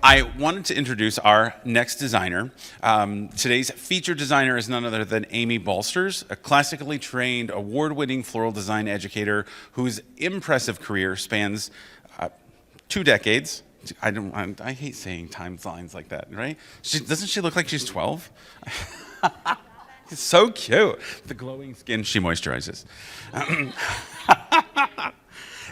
I wanted to introduce our next designer. Today's featured designer is none other than Amy Balsters, a classically trained, award-winning floral design educator whose impressive career spans 2 decades. I hate saying timelines like that, right? Doesn't she look like she's 12? It's so cute. The glowing skin she moisturizes.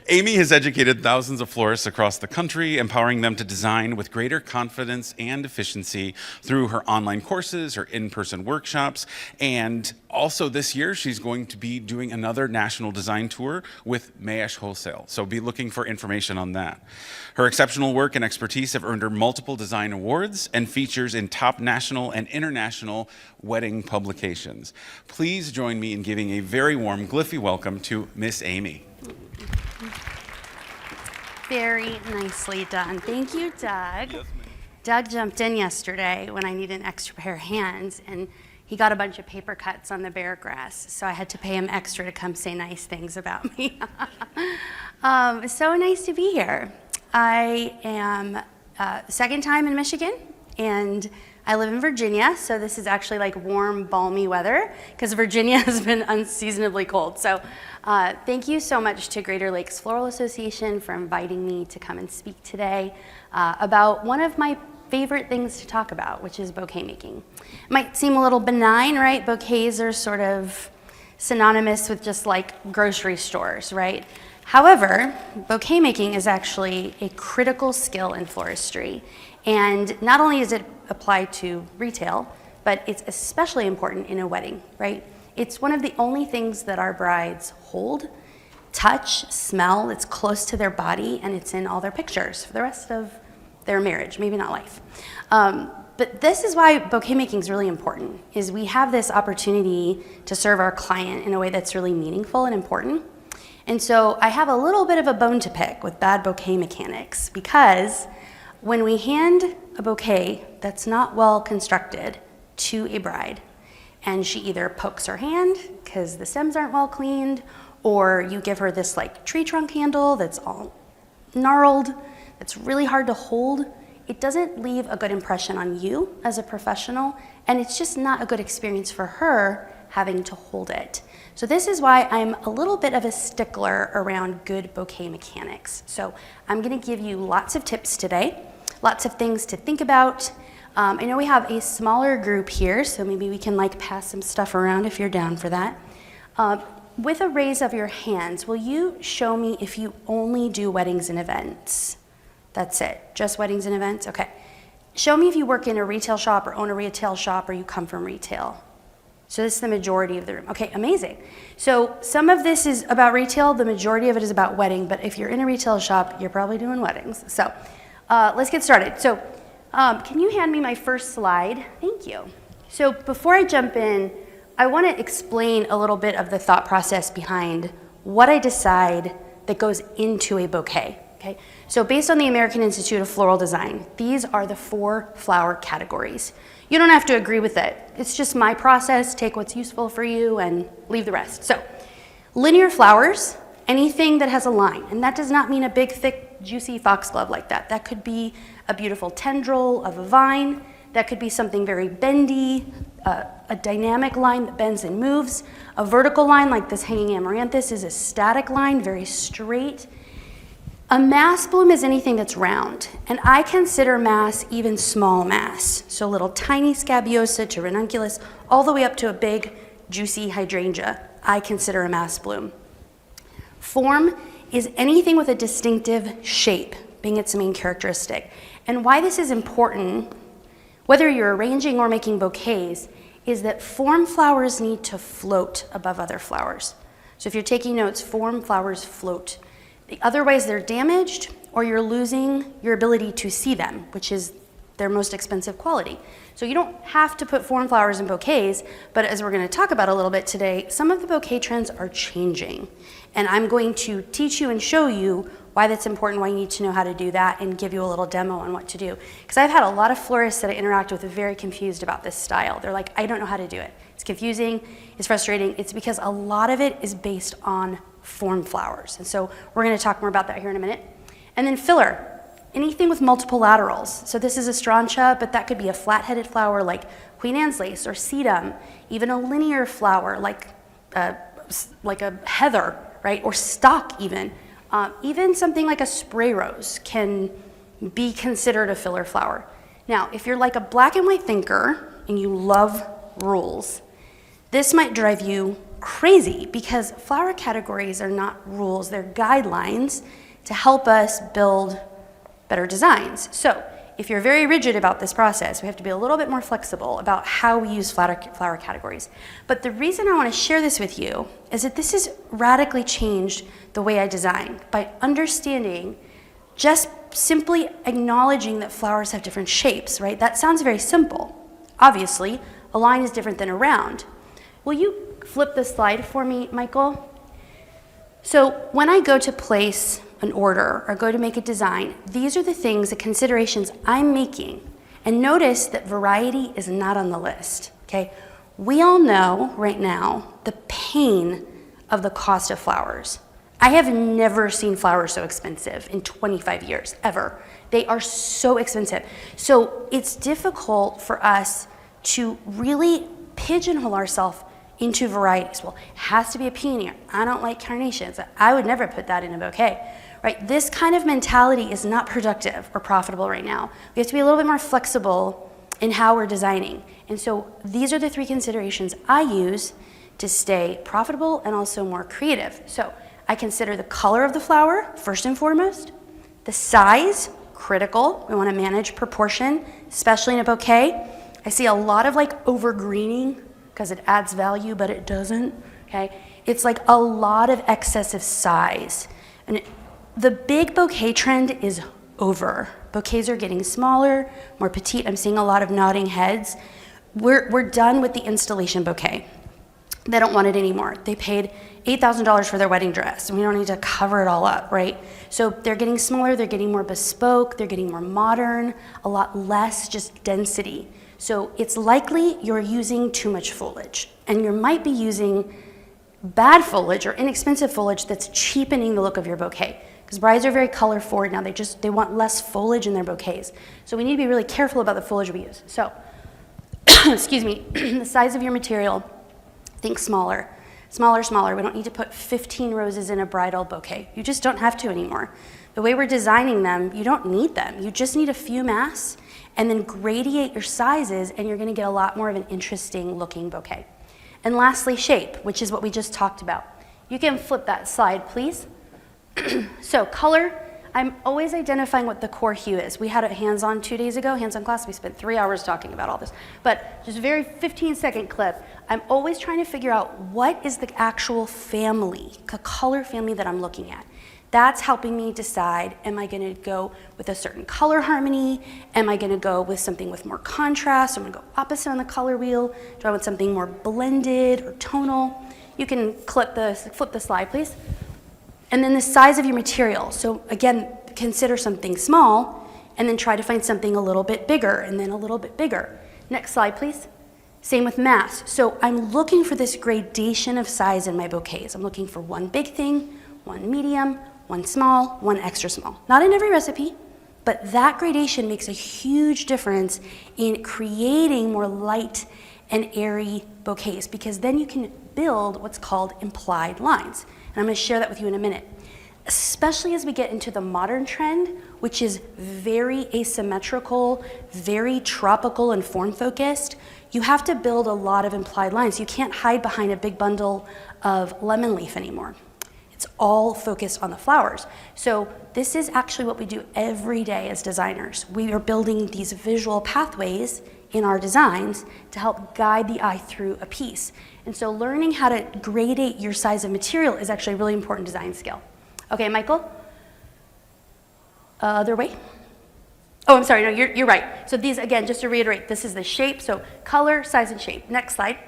Amy has educated thousands of florists across the country, empowering them to design with greater confidence and efficiency through her online courses, her in-person workshops, and also this year she's going to be doing another national design tour with Mayesh Wholesale, so be looking for information on that. Her exceptional work and expertise have earned her multiple design awards and features in top national and international wedding publications. Please join me in giving a very warm GLFEE welcome to Miss Amy. Very nicely done. Thank you, Doug. Yes, Doug jumped in yesterday when I needed an extra pair of hands, and he got a bunch of paper cuts on the bare grass, so I had to pay him extra to come say nice things about me. So nice to be here. I am second time in Michigan, and I live in Virginia, so this is actually like warm, balmy weather, because Virginia has been unseasonably cold. So thank you so much to Greater Lakes Floral Association for inviting me to come and speak today about one of my favorite things to talk about, which is bouquet making. It might seem a little benign, right? Bouquets are sort of synonymous with just like grocery stores, right? However, bouquet making is actually a critical skill in floristry. And not only is it applied to retail, but it's especially important in a wedding, right? It's one of the only things that our brides hold, touch, smell. It's close to their body, and it's in all their pictures for the rest of their marriage, maybe not life. But this is why bouquet making is really important, is we have this opportunity to serve our client in a way that's really meaningful and important. And so I have a little bit of a bone to pick with bad bouquet mechanics, because when we hand a bouquet that's not well constructed to a bride, and she either pokes her hand because the stems aren't well cleaned, or you give her this like tree trunk handle that's all gnarled, that's really hard to hold, it doesn't leave a good impression on you as a professional, and it's just not a good experience for her having to hold it. So this is why I'm a little bit of a stickler around good bouquet mechanics. So I'm gonna give you lots of tips today, lots of things to think about. I know we have a smaller group here, so maybe we can like pass some stuff around if you're down for that. With a raise of your hands, will you show me if you only do weddings and events? That's it, just weddings and events? Okay. Show me if you work in a retail shop or own a retail shop or you come from retail. So this is the majority of the room. Okay, amazing. So some of this is about retail, the majority of it is about wedding, but if you're in a retail shop, you're probably doing weddings. So let's get started. So can you hand me my first slide? Thank you. So before I jump in, I want to explain a little bit of the thought process behind what I decide that goes into a bouquet. Okay? So based on the American Institute of Floral Design, these are the 4 flower categories. You don't have to agree with it. It's just my process. Take what's useful for you and leave the rest. So linear flowers, anything that has a line. And that does not mean a big, thick, juicy foxglove like that. That could be a beautiful tendril of a vine. That could be something very bendy, a dynamic line that bends and moves. A vertical line like this hanging amaranthus is a static line, very straight. A mass bloom is anything that's round, and I consider mass even small mass. So little tiny scabiosa to ranunculus, all the way up to a big, juicy hydrangea, I consider a mass bloom. Form is anything with a distinctive shape, being its main characteristic. And why this is important, whether you're arranging or making bouquets, is that form flowers need to float above other flowers. So if you're taking notes, form flowers float. Otherwise, they're damaged, or you're losing your ability to see them, which is their most expensive quality. So you don't have to put form flowers in bouquets, but as we're going to talk about a little bit today, some of the bouquet trends are changing. And I'm going to teach you and show you why that's important, why you need to know how to do that, and give you a little demo on what to do. Because I've had a lot of florists that I interact with very confused about this style. They're like, I don't know how to do it. It's confusing, it's frustrating. It's because a lot of it is based on form flowers. And so we're going to talk more about that here in a minute. And then filler. anything with multiple laterals. So this is a strontia, but that could be a flat-headed flower like Queen Anne's lace or sedum, even a linear flower like a heather, right? Or stock even. Even something like a spray rose can be considered a filler flower. Now, if you're like a black and white thinker and you love rules, this might drive you crazy because flower categories are not rules, they're guidelines to help us build better designs. So if you're very rigid about this process, we have to be a little bit more flexible about how we use flower categories. But the reason I want to share this with you is that this has radically changed the way I design by understanding, just simply acknowledging that flowers have different shapes, right? That sounds very simple. Obviously, a line is different than a round. Will you flip the slide for me, Michael? So when I go to place an order or go to make a design, these are the things, the considerations I'm making. And notice that variety is not on the list, okay? We all know right now the pain of the cost of flowers. I have never seen flowers so expensive in 25 years, ever. They are so expensive. So it's difficult for us to really pigeonhole ourselves into varieties. Well, it has to be a peony. I don't like carnations. I would never put that in a bouquet, right? This kind of mentality is not productive or profitable right now. We have to be a little bit more flexible in how we're designing. And so these are the three considerations I use to stay profitable and also more creative. So I consider the color of the flower, first and foremost, the size, critical. We want to manage proportion, especially in a bouquet. I see a lot of like overgreening because it adds value, but it doesn't, okay? It's like a lot of excessive size. And the big bouquet trend is over. Bouquets are getting smaller, more petite. I'm seeing a lot of nodding heads. We're done with the installation bouquet. They don't want it anymore. They paid $8,000 for their wedding dress, and we don't need to cover it all up, right? So they're getting smaller, they're getting more bespoke, they're getting more modern, a lot less just density. So it's likely you're using too much foliage, and you might be using bad foliage or inexpensive foliage that's cheapening the look of your bouquet. Because brides are very color forward now, they want less foliage in their bouquets. So we need to be really careful about the foliage we use. So, excuse me, the size of your material, think smaller. Smaller, smaller. We don't need to put 15 roses in a bridal bouquet. You just don't have to anymore. The way we're designing them, you don't need them. You just need a few masks and then gradiate your sizes and you're gonna get a lot more of an interesting looking bouquet. And lastly, shape, which is what we just talked about. You can flip that slide, please. So color, I'm always identifying what the core hue is. We had a hands-on 2 days ago, hands-on class. We spent 3 hours talking about all this. But just a very 15-second clip. I'm always trying to figure out what is the actual family, the color family that I'm looking at. That's helping me decide, am I gonna go with a certain color harmony? Am I gonna go with something with more contrast? I'm gonna go opposite on the color wheel. Do I want something more blended or tonal? You can flip the slide, please. And then the size of your material. So again, consider something small and then try to find something a little bit bigger and then a little bit bigger. Next slide, please. Same with mass. So I'm looking for this gradation of size in my bouquets. I'm looking for one big thing, one medium, one small, one extra small. Not in every recipe, but that gradation makes a huge difference in creating more light and airy bouquets because then you can build what's called implied lines. And I'm going to share that with you in a minute. Especially as we get into the modern trend, which is very asymmetrical, very tropical and form-focused, you have to build a lot of implied lines. You can't hide behind a big bundle of lemon leaf anymore. It's all focused on the flowers. So this is actually what we do every day as designers. We are building these visual pathways in our designs to help guide the eye through a piece. And so learning how to gradate your size of material is actually a really important design skill. Okay, Michael? Other way? Oh, I'm sorry, no, you're right. So these, again, just to reiterate, this is the shape, so color, size, and shape. Next slide.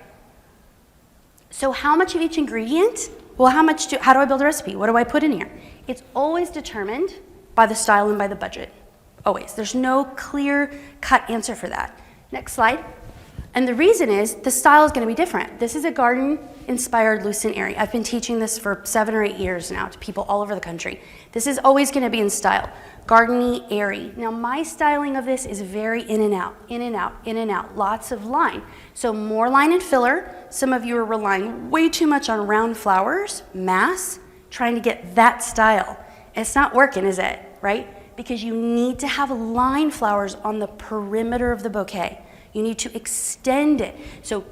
So how much of each ingredient? Well, how do I build a recipe? What do I put in here? It's always determined by the style and by the budget. Always. There's no clear-cut answer for that. Next slide. And the reason is the style is going to be different. This is a garden-inspired lucent area. I've been teaching this for 7 or 8 years now to people all over the country. This is always going to be in style. gardeny, airy. Now my styling of this is very in and out, in and out, in and out, lots of line. So more line and filler. Some of you are relying way too much on round flowers, mass, trying to get that style. It's not working, is it, right? Because you need to have line flowers on the perimeter of the bouquet. You need to extend it. So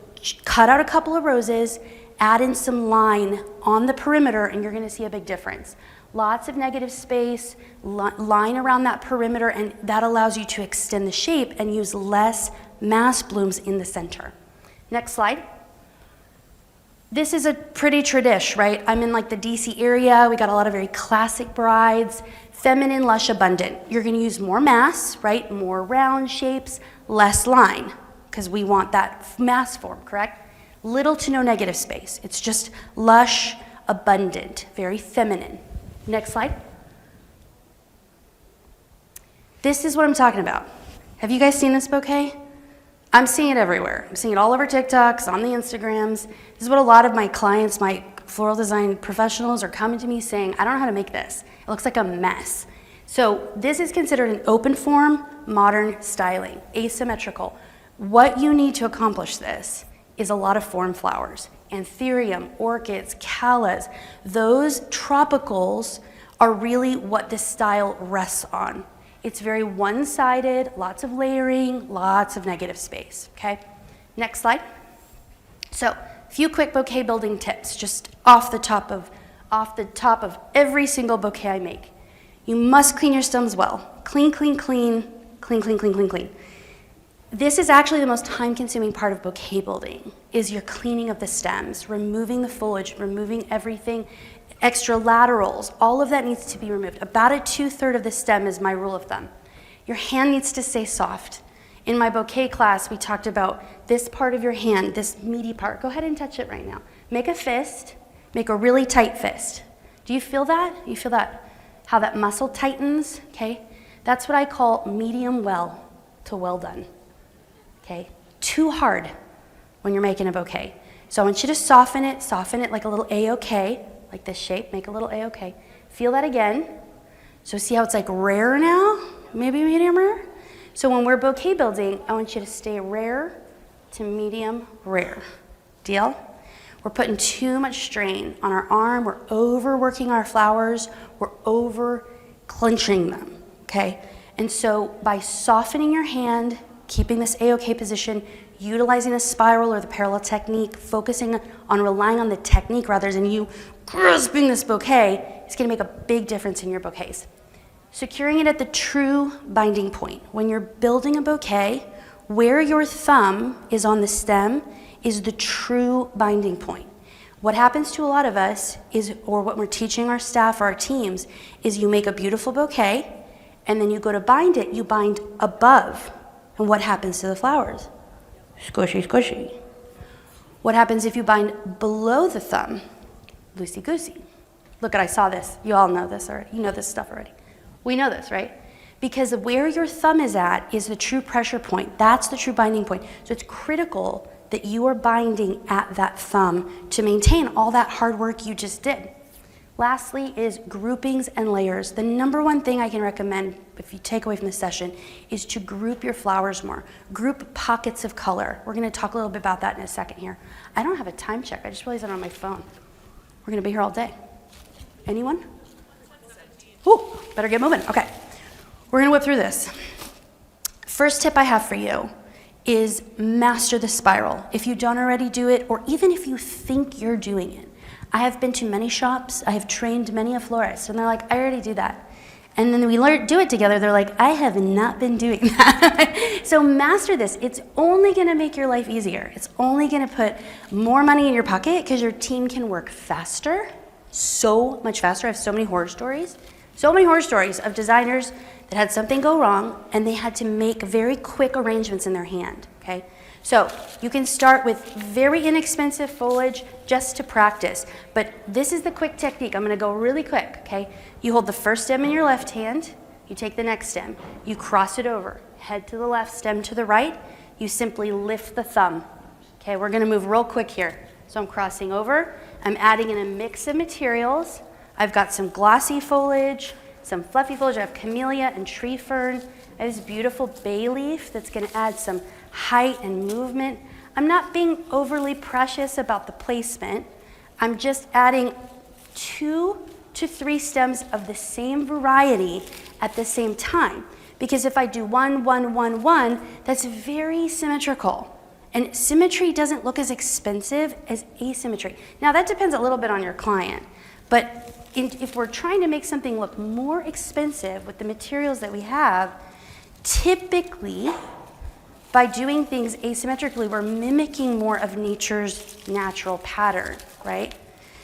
cut out a couple of roses, add in some line on the perimeter, and you're gonna see a big difference. Lots of negative space, line around that perimeter, and that allows you to extend the shape and use less mass blooms in the center. Next slide. This is a pretty tradish, right? I'm in like the DC area. We got a lot of very classic brides, feminine, lush, abundant. You're gonna use more mass, right? More round shapes, less line, because we want that mass form, correct? Little to no negative space. It's just lush, abundant, very feminine. Next slide. This is what I'm talking about. Have you guys seen this bouquet? I'm seeing it everywhere. I'm seeing it all over TikToks, on the Instagrams. This is what a lot of my clients, my floral design professionals are coming to me saying, I don't know how to make this. It looks like a mess. So this is considered an open form, modern styling, asymmetrical. What you need to accomplish this is a lot of form flowers. Anthurium, orchids, callas, those tropicals are really what this style rests on. It's very one-sided, lots of layering, lots of negative space, okay? Next slide. So, a few quick bouquet building tips, just off the top of every single bouquet I make. You must clean your stems well. Clean, clean, clean, clean, clean, clean, clean, clean. This is actually the most time-consuming part of bouquet building, is your cleaning of the stems, removing the foliage, removing everything, extra laterals, all of that needs to be removed. About a 2/3 of the stem is my rule of thumb. Your hand needs to stay soft. In my bouquet class, we talked about this part of your hand, this meaty part. Go ahead and touch it right now. Make a fist, make a really tight fist. Do you feel that? You feel that, how that muscle tightens, okay? That's what I call medium well to well done. Okay, too hard when you're making a bouquet. So I want you to soften it like a little A-OK, like this shape, make a little A-OK. Feel that again. So see how it's like rare now? Maybe medium rare? So when we're bouquet building, I want you to stay rare to medium rare. Deal? We're putting too much strain on our arm, we're overworking our flowers, we're over clenching them, okay? And so by softening your hand, keeping this A-OK position, utilizing the spiral or the parallel technique, focusing on relying on the technique rather than you grasping this bouquet, is gonna make a big difference in your bouquets. Securing it at the true binding point. When you're building a bouquet, where your thumb is on the stem is the true binding point. What happens to a lot of us is, or what we're teaching our staff or our teams, is you make a beautiful bouquet, and then you go to bind it, you bind above. And what happens to the flowers? Squishy, squishy. What happens if you bind below the thumb? Loosey-goosey. Look, I saw this. You all know this already. You know this stuff already. We know this, right? Because where your thumb is at is the true pressure point. That's the true binding point. So it's critical that you are binding at that thumb to maintain all that hard work you just did. Lastly is groupings and layers. The number one thing I can recommend, if you take away from this session, is to group your flowers more. Group pockets of color. We're gonna talk a little bit about that in a second here. I don't have a time check. I just realized I'm on my phone. We're gonna be here all day. Anyone? Ooh, better get moving. Okay, we're gonna whip through this. First tip I have for you is master the spiral. If you don't already do it, or even if you think you're doing it. I have been to many shops, I have trained many a florist, and they're like, I already do that. And then we do it together, they're like, I have not been doing that. So master this. It's only gonna make your life easier. It's only gonna put more money in your pocket because your team can work faster, so much faster. I have so many horror stories of designers that had something go wrong and they had to make very quick arrangements in their hand, okay? So you can start with very inexpensive foliage just to practice, but this is the quick technique. I'm gonna go really quick, okay? You hold the first stem in your left hand, you take the next stem, you cross it over, head to the left, stem to the right, you simply lift the thumb. Okay, we're gonna move real quick here. So I'm crossing over, I'm adding in a mix of materials. I've got some glossy foliage, some fluffy foliage. I have camellia and tree fern. I have this beautiful bay leaf that's gonna add some height and movement. I'm not being overly precious about the placement. I'm just adding 2 to 3 stems of the same variety at the same time. Because if I do 1, 1, 1, 1, that's very symmetrical. And symmetry doesn't look as expensive as asymmetry. Now that depends a little bit on your client, but if we're trying to make something look more expensive with the materials that we have, typically by doing things asymmetrically, we're mimicking more of nature's natural pattern, right?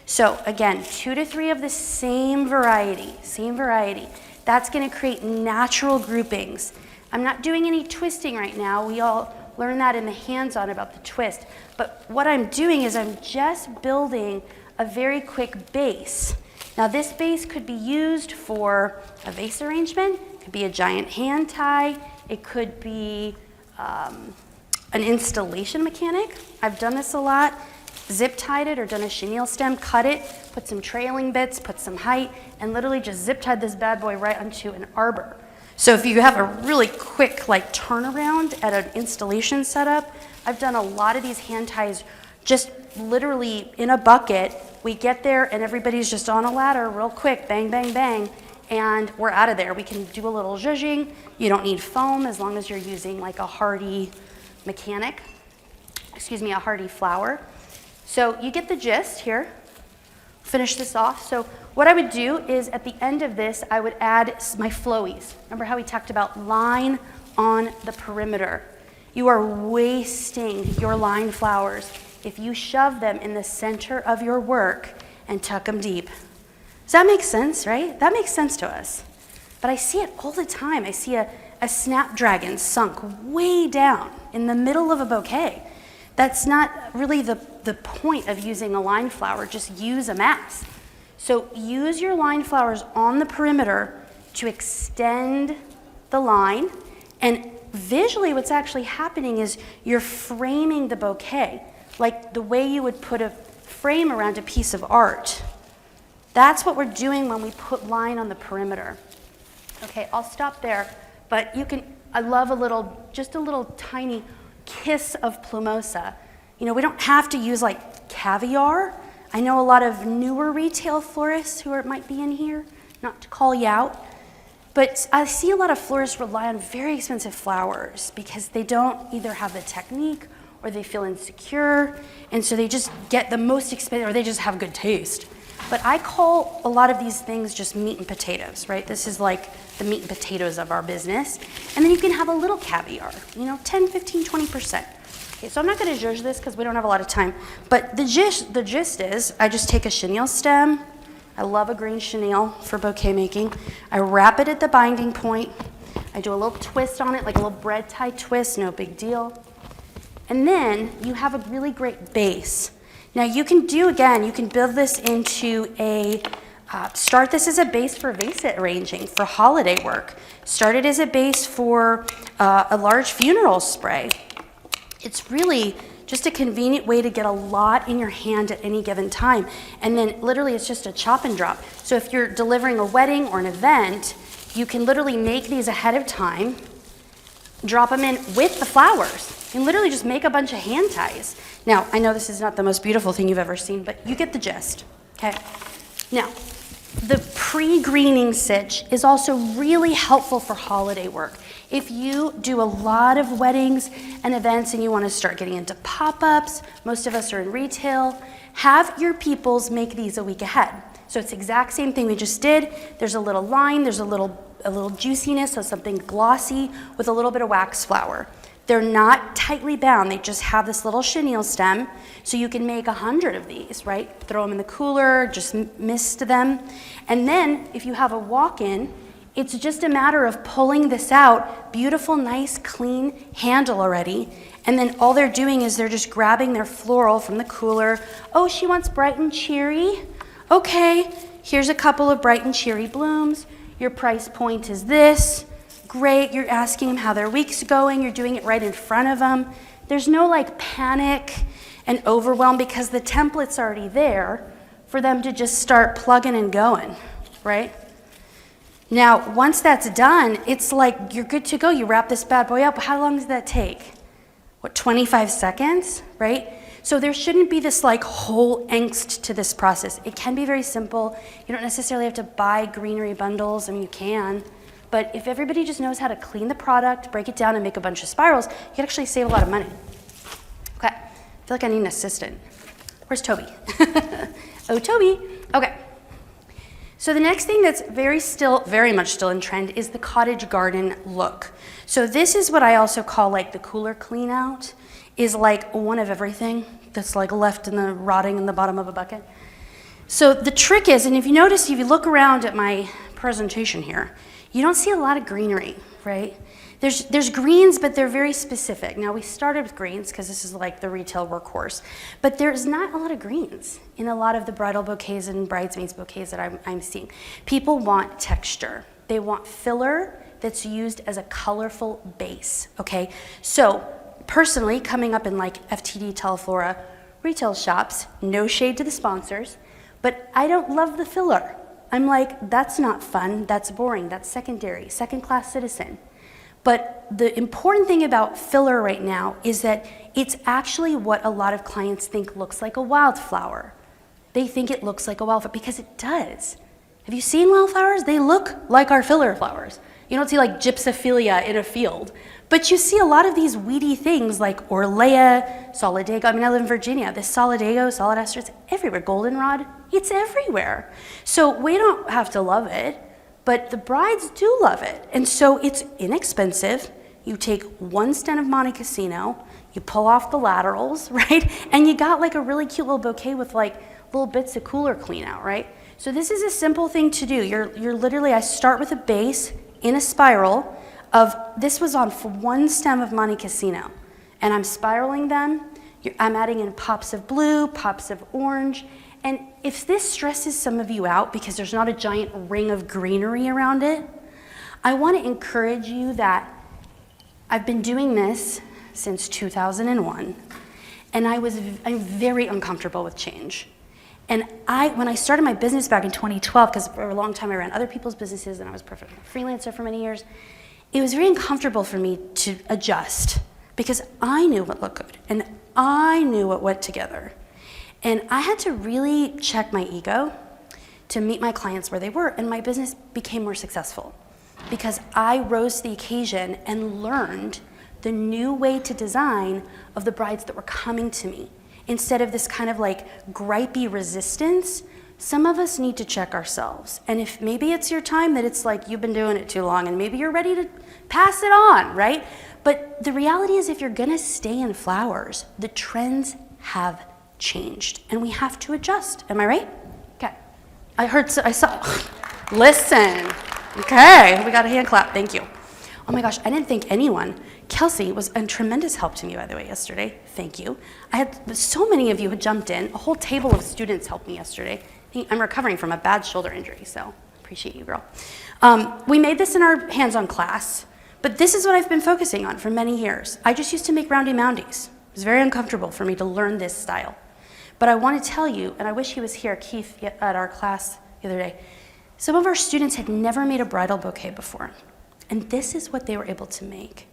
So again, 2 to 3 of the same variety. That's gonna create natural groupings. I'm not doing any twisting right now. We all learn that in the hands-on about the twist. But what I'm doing is I'm just building a very quick base. Now this base could be used for a vase arrangement, it could be a giant hand tie, it could be an installation mechanic. I've done this a lot. Zip tied it or done a chenille stem, cut it, put some trailing bits, put some height, and literally just zip tied this bad boy right onto an arbor. So if you have a really quick like turnaround at an installation setup, I've done a lot of these hand ties just literally in a bucket. We get there and everybody's just on a ladder real quick, bang, bang, bang, and we're out of there. We can do a little zhuzhing. You don't need foam as long as you're using like a hardy a hardy flower. So you get the gist here. Finish this off. So what I would do is at the end of this, I would add my flowies. Remember how we talked about line on the perimeter? You are wasting your line flowers if you shove them in the center of your work and tuck them deep. Does that make sense, right? That makes sense to us. But I see it all the time. I see a snapdragon sunk way down in the middle of a bouquet. That's not really the point of using a line flower, just use a mass. So use your line flowers on the perimeter to extend the line, and visually what's actually happening is you're framing the bouquet, like the way you would put a frame around a piece of art. That's what we're doing when we put line on the perimeter. Okay, I'll stop there, but you can, I love just a little tiny kiss of plumosa. You know, we don't have to use like caviar. I know a lot of newer retail florists who might be in here, not to call you out, but I see a lot of florists rely on very expensive flowers because they don't either have the technique or they feel insecure, and so they just get the most expensive, or they just have good taste. But I call a lot of these things just meat and potatoes, right? This is like the meat and potatoes of our business. And then you can have a little caviar, you know, 10, 15, 20%. Okay, so I'm not gonna zhuzh this because we don't have a lot of time, but the gist is I just take a chenille stem. I love a green chenille for bouquet making. I wrap it at the binding point. I do a little twist on it, like a little bread tie twist, no big deal. And then you have a really great base. Now you can you can build this into start this as a base for vase arranging, for holiday work. Start it as a base for a large funeral spray. It's really just a convenient way to get a lot in your hand at any given time. And then literally it's just a chop and drop. So if you're delivering a wedding or an event, you can literally make these ahead of time, drop them in with the flowers, and literally just make a bunch of hand ties. Now, I know this is not the most beautiful thing you've ever seen, but you get the gist, okay? Now, the pre-greening sitch is also really helpful for holiday work. If you do a lot of weddings and events and you want to start getting into pop-ups, most of us are in retail, have your peoples make these a week ahead. So it's the exact same thing we just did. There's a little line, there's a little juiciness, so something glossy with a little bit of wax flower. They're not tightly bound, they just have this little chenille stem, so you can make 100 of these, right? Throw them in the cooler, just mist them. And then if you have a walk-in, it's just a matter of pulling this out, beautiful, nice, clean handle already, and then all they're doing is they're just grabbing their floral from the cooler. Oh, she wants bright and cheery? Okay, here's a couple of bright and cheery blooms. Your price point is this. Great, you're asking them how their week's going, you're doing it right in front of them. There's no like panic and overwhelm because the template's already there for them to just start plugging and going, right? Now, once that's done, it's like you're good to go. You wrap this bad boy up. How long does that take? What, 25 seconds, right? So there shouldn't be this like whole angst to this process. It can be very simple. You don't necessarily have to buy greenery bundles. I mean, you can. But if everybody just knows how to clean the product, break it down, and make a bunch of spirals, you can actually save a lot of money. Okay, I feel like I need an assistant. Where's Toby? Oh, Toby. Okay. So the next thing that's very much still in trend is the cottage garden look. So this is what I also call like the cooler clean out, is like one of everything that's like left in the rotting in the bottom of a bucket. So the trick is, and if you notice, if you look around at my presentation here, you don't see a lot of greenery, right? There's greens, but they're very specific. Now we started with greens because this is like the retail workhorse, but there's not a lot of greens in a lot of the bridal bouquets and bridesmaids bouquets that I'm seeing. People want texture. They want filler that's used as a colorful base, okay? So personally, coming up in like FTD Teleflora retail shops, no shade to the sponsors, but I don't love the filler. I'm like, that's not fun, that's boring, that's secondary, second-class citizen. But the important thing about filler right now is that it's actually what a lot of clients think looks like a wildflower. They think it looks like a wildflower because it does. Have you seen wildflowers? They look like our filler flowers. You don't see like gypsophilia in a field, but you see a lot of these weedy things like Orlea, Solidago. I mean, I live in Virginia. This Solidago, solid ester, it's everywhere. Goldenrod, it's everywhere. So we don't have to love it, but the brides do love it. And so it's inexpensive. You take one stem of Monte Cassino, you pull off the laterals, right? And you got like a really cute little bouquet with like little bits of cooler clean out, right? So this is a simple thing to do. You're literally, I start with a base in a spiral of, this was on for one stem of Monte Cassino, and I'm spiraling them. I'm adding in pops of blue, pops of orange, and if this stresses some of you out because there's not a giant ring of greenery around it, I want to encourage you that I've been doing this since 2001, and I'm very uncomfortable with change. And when I started my business back in 2012, because for a long time I ran other people's businesses and I was a professional freelancer for many years, it was very uncomfortable for me to adjust because I knew what looked good and I knew what went together. And I had to really check my ego to meet my clients where they were, and my business became more successful because I rose to the occasion and learned the new way to design of the brides that were coming to me. Instead of this kind of like gripey resistance, some of us need to check ourselves. And if maybe it's your time that it's like you've been doing it too long and maybe you're ready to pass it on, right? But the reality is if you're gonna stay in flowers, the trends have changed and we have to adjust. Am I right? Okay. I saw, listen. Okay, we got a hand clap, thank you. Oh my gosh, I didn't thank anyone. Kelsey was a tremendous help to me, by the way, yesterday. Thank you. So many of you had jumped in. A whole table of students helped me yesterday. I'm recovering from a bad shoulder injury, so appreciate you, girl. We made this in our hands-on class, but this is what I've been focusing on for many years. I just used to make roundy moundies. It was very uncomfortable for me to learn this style. But I want to tell you, and I wish he was here, Keith, at our class the other day, some of our students had never made a bridal bouquet before. And this is what they were able to make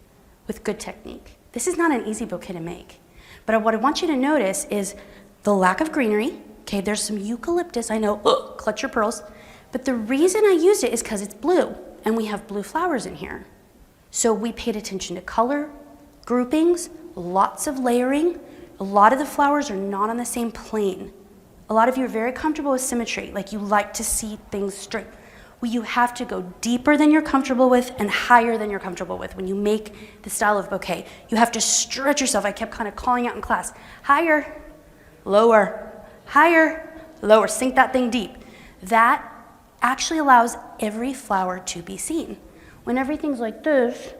with good technique. This is not an easy bouquet to make. But what I want you to notice is the lack of greenery. Okay, there's some eucalyptus, I know, clutch your pearls. But the reason I used it is because it's blue, and we have blue flowers in here. So we paid attention to color, groupings, lots of layering. A lot of the flowers are not on the same plane. A lot of you are very comfortable with symmetry, like you like to see things straight. Well, you have to go deeper than you're comfortable with and higher than you're comfortable with when you make the style of bouquet. You have to stretch yourself. I kept kind of calling out in class, higher, lower, higher, lower, sink that thing deep. That actually allows every flower to be seen. When everything's like this,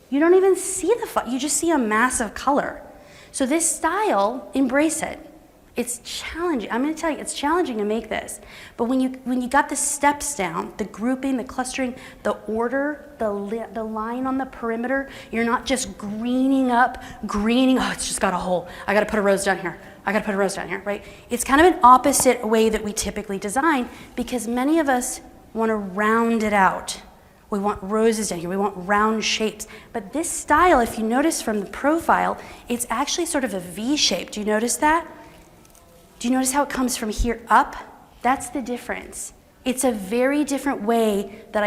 you don't even see the flower, you just see a mass of color. So this style, embrace it. It's challenging. I'm going to tell you, it's challenging to make this. But when you got the steps down, the grouping, the clustering, the order, the line on the perimeter, you're not just greening, oh, it's just got a hole. I got to put a rose down here. I got to put a rose down here, right? It's kind of an opposite way that we typically design because many of us want to round it out. We want roses down here. We want round shapes. But this style, if you notice from the profile, it's actually sort of a V shape. Do you notice that? Do you notice how it comes from here up? That's the difference. It's a very different way that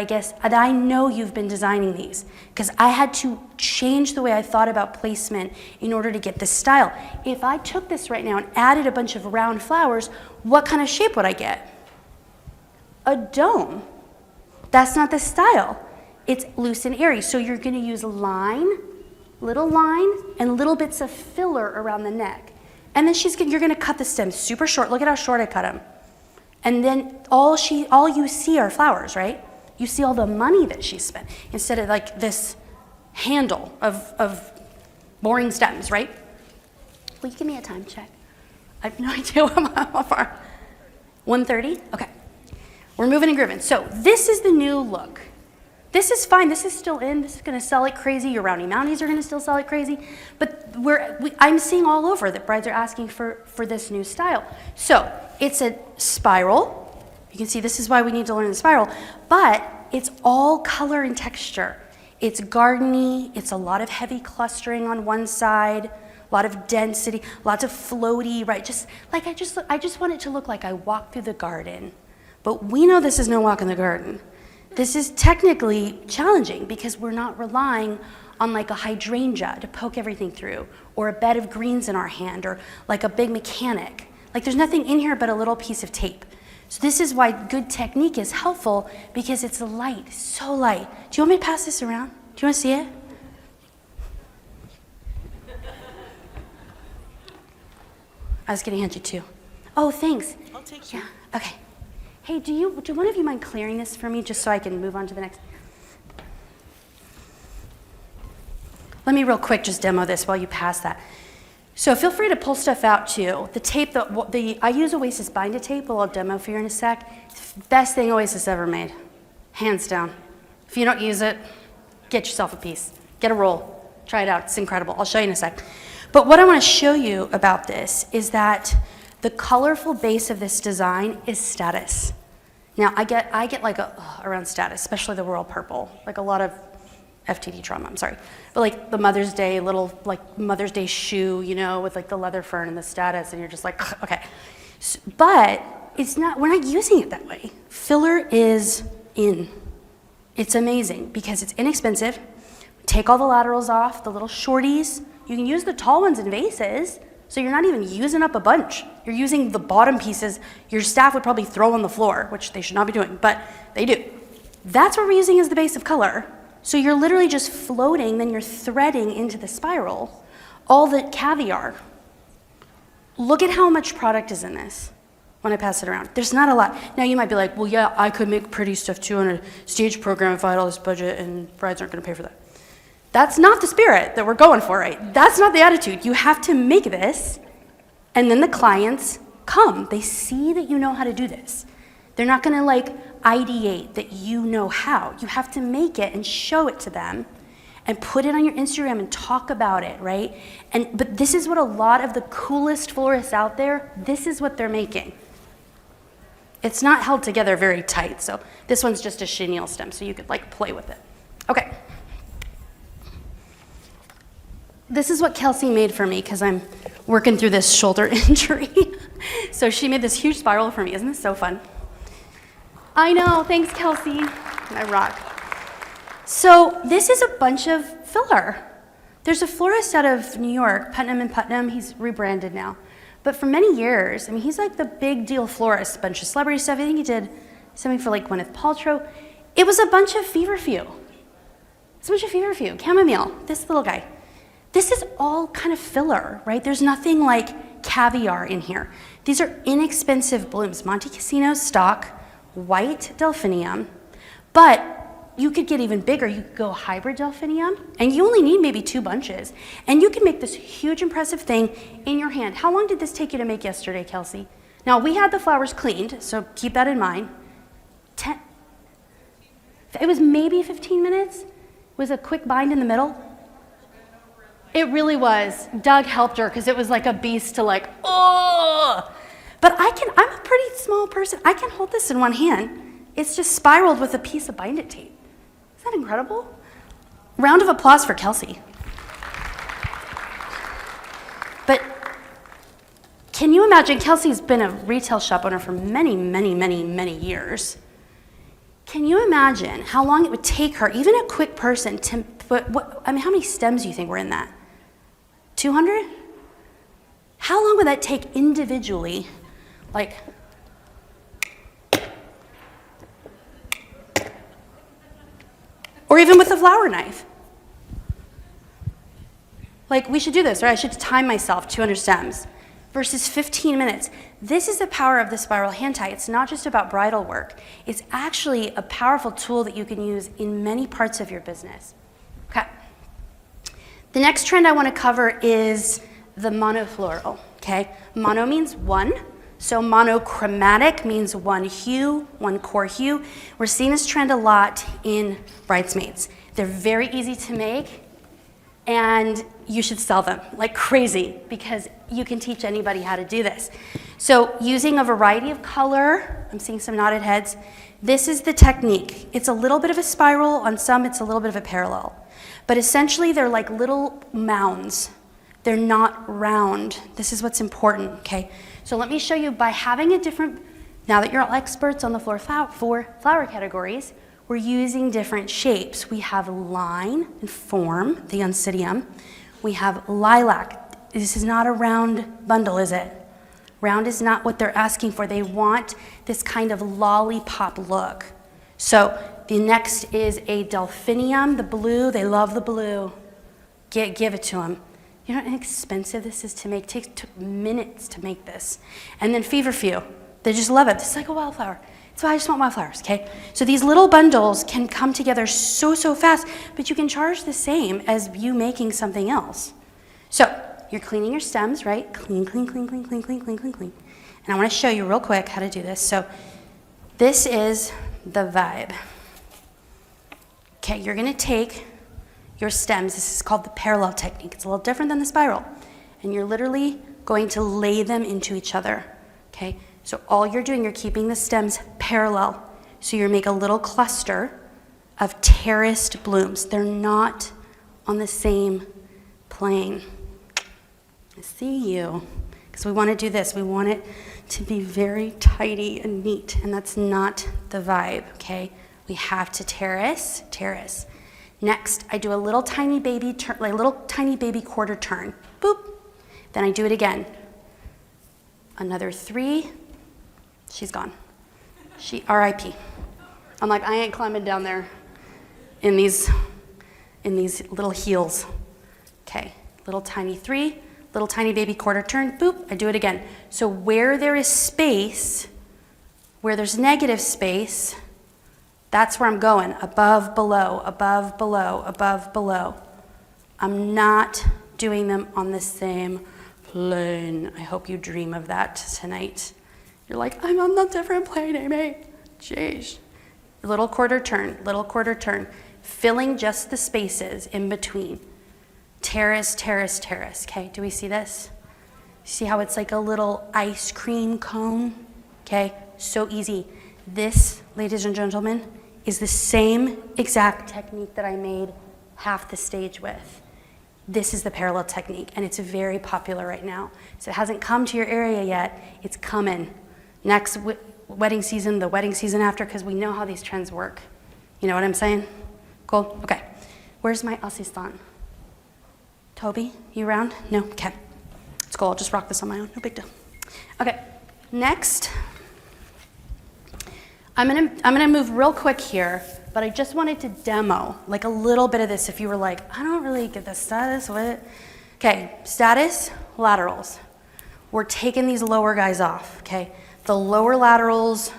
I know you've been designing these, because I had to change the way I thought about placement in order to get this style. If I took this right now and added a bunch of round flowers, what kind of shape would I get? A dome. That's not the style. It's loose and airy. So you're going to use little line, and little bits of filler around the neck. And then you're going to cut the stems super short. Look at how short I cut them. And then all you see are flowers, right? You see all the money that she spent instead of like this handle of boring stems, right? Will you give me a time check? I have no idea how far. 1:30? Okay. We're moving and grooving. So this is the new look. This is fine. This is still in. This is going to sell like crazy. Your roundy mounties are going to still sell like crazy. But I'm seeing all over that brides are asking for this new style. So it's a spiral. You can see this is why we need to learn the spiral. But it's all color and texture. It's gardeny. It's a lot of heavy clustering on one side. A lot of density. Lots of floaty, right? I just want it to look like I walk through the garden. But we know this is no walk in the garden. This is technically challenging because we're not relying on like a hydrangea to poke everything through, or a bed of greens in our hand, or like a big mechanic. Like there's nothing in here but a little piece of tape. So this is why good technique is helpful, because it's light, so light. Do you want me to pass this around? Do you want to see it? I was going to hand you two. Oh, thanks. I'll take you. Yeah, okay. Hey, do one of you mind clearing this for me just so I can move on to the next? Let me real quick just demo this while you pass that. So feel free to pull stuff out too. The tape, I use Oasis binder tape, I'll demo for you in a sec. Best thing Oasis ever made, hands down. If you don't use it, get yourself a piece. Get a roll, try it out, it's incredible. I'll show you in a sec. But what I want to show you about this is that the colorful base of this design is status. Now, I get like around status, especially the royal purple, like a lot of FTD trauma, I'm sorry. But like the Mother's Day, little like Mother's Day shoe, you know, with like the leather fern and the status, and you're just like, okay. But we're not using it that way. Filler is in. It's amazing because it's inexpensive. Take all the laterals off, the little shorties. You can use the tall ones in vases. So you're not even using up a bunch. You're using the bottom pieces your staff would probably throw on the floor, which they should not be doing, but they do. That's what we're using as the base of color. So you're literally just floating, then you're threading into the spiral all the caviar. Look at how much product is in this when I pass it around. There's not a lot. Now you might be like, well, yeah, I could make pretty stuff too on a stage program if I had all this budget, and brides aren't gonna pay for that. That's not the spirit that we're going for, right? That's not the attitude. You have to make this, and then the clients come. They see that you know how to do this. They're not gonna like ideate that you know how. You have to make it and show it to them and put it on your Instagram and talk about it, right? But this is what a lot of the coolest florists out there, this is what they're making. It's not held together very tight, so this one's just a chenille stem, so you could like play with it. Okay. This is what Kelsey made for me because I'm working through this shoulder injury. So she made this huge spiral for me. Isn't this so fun? I know, thanks Kelsey. I rock. So this is a bunch of filler. There's a florist out of New York, Putnam and Putnam. He's rebranded now. But for many years, I mean, he's like the big deal florist, a bunch of celebrity stuff. I think he did something for like Gwyneth Paltrow. It was a bunch of feverfew. It's a bunch of feverfew, chamomile, this little guy. This is all kind of filler, right? There's nothing like caviar in here. These are inexpensive blooms. Monte Cassino stock, white delphinium, but you could get even bigger. You could go hybrid delphinium, and you only need maybe 2 bunches. And you can make this huge, impressive thing in your hand. How long did this take you to make yesterday, Kelsey? Now, we had the flowers cleaned, so keep that in mind. It was maybe 15 minutes. It was a quick bind in the middle. It really was. Doug helped her because it was like a beast to like, oh! But I'm a pretty small person. I can hold this in one hand. It's just spiraled with a piece of bind-it tape. Isn't that incredible? Round of applause for Kelsey. But can you imagine, Kelsey's been a retail shop owner for many, many, many, many years. Can you imagine how long it would take her, even a quick person, to put, how many stems do you think were in that? 200? How long would that take individually? Like, or even with a flower knife. Like, we should do this, right? I should time myself 200 stems versus 15 minutes. This is the power of the spiral hand tie. It's not just about bridal work. It's actually a powerful tool that you can use in many parts of your business. Okay. The next trend I want to cover is the monofloral, okay? Mono means one. So monochromatic means one hue, one core hue. We're seeing this trend a lot in bridesmaids. They're very easy to make, and you should sell them like crazy because you can teach anybody how to do this. So using a variety of color, I'm seeing some nodded heads. This is the technique. It's a little bit of a spiral. On some, it's a little bit of a parallel. But essentially, they're like little mounds. They're not round. This is what's important, okay? So let me show you by having a different, now that you're all experts on the floor flower categories, we're using different shapes. We have line and form, the oncidium. We have lilac. This is not a round bundle, is it? Round is not what they're asking for. They want this kind of lollipop look. So the next is a delphinium, the blue. They love the blue. Give it to them. You know how expensive this is to make? It takes minutes to make this. And then feverfew. They just love it. It's like a wildflower. That's why I just want wildflowers, okay? So these little bundles can come together so fast, but you can charge the same as you making something else. So you're cleaning your stems, right? Clean, clean, clean, clean, clean, clean, clean, clean, clean. And I want to show you real quick how to do this. So this is the vibe. Okay, you're going to take your stems. This is called the parallel technique. It's a little different than the spiral. And you're literally going to lay them into each other, okay? So all you're doing, you're keeping the stems parallel. So you make a little cluster of terraced blooms. They're not on the same plane. I see you. Because we want to do this. We want it to be very tidy and neat. And that's not the vibe, okay? We have to terrace. Next, I do a little tiny baby turn, like a little tiny baby quarter turn. Boop. Then I do it again. Another 3. She's gone. R.I.P. I'm like, I ain't climbing down there in these little heels. Okay, little tiny 3, little tiny baby quarter turn, boop, I do it again. So where there is space, where there's negative space, that's where I'm going, above, below, above, below, above, below. I'm not doing them on the same plane. I hope you dream of that tonight. You're like, I'm on a different plane, Amy. Jeez. Little quarter turn, filling just the spaces in between. Terrace, okay? Do we see this? See how it's like a little ice cream cone? Okay, so easy. This, ladies and gentlemen, is the same exact technique that I made half the stage with. This is the parallel technique, and it's very popular right now. So it hasn't come to your area yet, it's coming. Next wedding season, the wedding season after, because we know how these trends work. You know what I'm saying? Cool? Okay. Where's my assistant? Toby, you around? No? Okay. It's cool. I'll just rock this on my own. No big deal. Okay. Next, I'm gonna move real quick here, but I just wanted to demo like a little bit of this if you were like, I don't really get the status with it. Okay, status, laterals. We're taking these lower guys off, okay? The lower laterals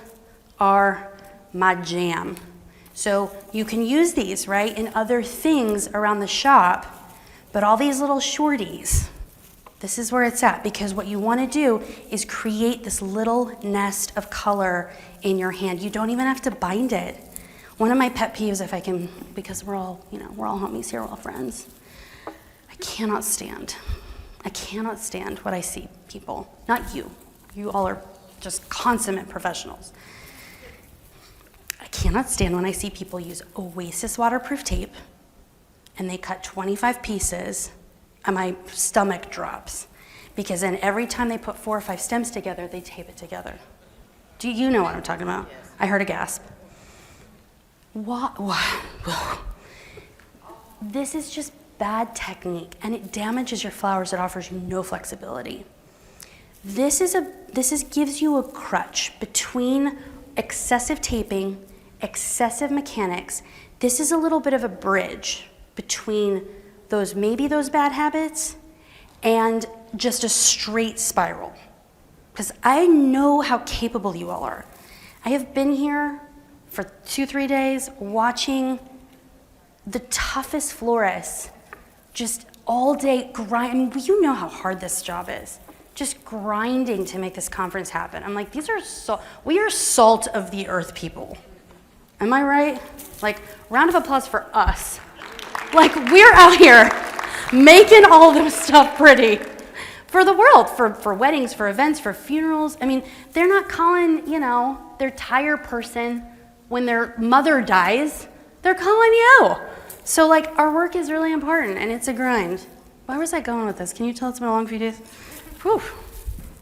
are my jam. So you can use these, right, in other things around the shop, but all these little shorties, this is where it's at, because what you want to do is create this little nest of color in your hand. You don't even have to bind it. One of my pet peeves, if I can, because we're all homies here, we're all friends. I cannot stand what I see people, not you. You all are just consummate professionals. I cannot stand when I see people use Oasis waterproof tape and they cut 25 pieces and my stomach drops. Because then every time they put 4 or 5 stems together, they tape it together. Do you know what I'm talking about? Yes. I heard a gasp. What? This is just bad technique, and it damages your flowers. It offers you no flexibility. This gives you a crutch between excessive taping, excessive mechanics. This is a little bit of a bridge between maybe those bad habits and just a straight spiral. Because I know how capable you all are. I have been here for 2-3 days watching the toughest florists just all day grind. I mean, you know how hard this job is. Just grinding to make this conference happen. I'm like, we are salt of the earth people. Am I right? Like, round of applause for us. Like, we're out here making all this stuff pretty for the world, for weddings, for events, for funerals. I mean, they're not calling, their tire person when their mother dies. They're calling you. So, like, our work is really important, and it's a grind. Where was I going with this? Can you tell it's been a long few days? Whew.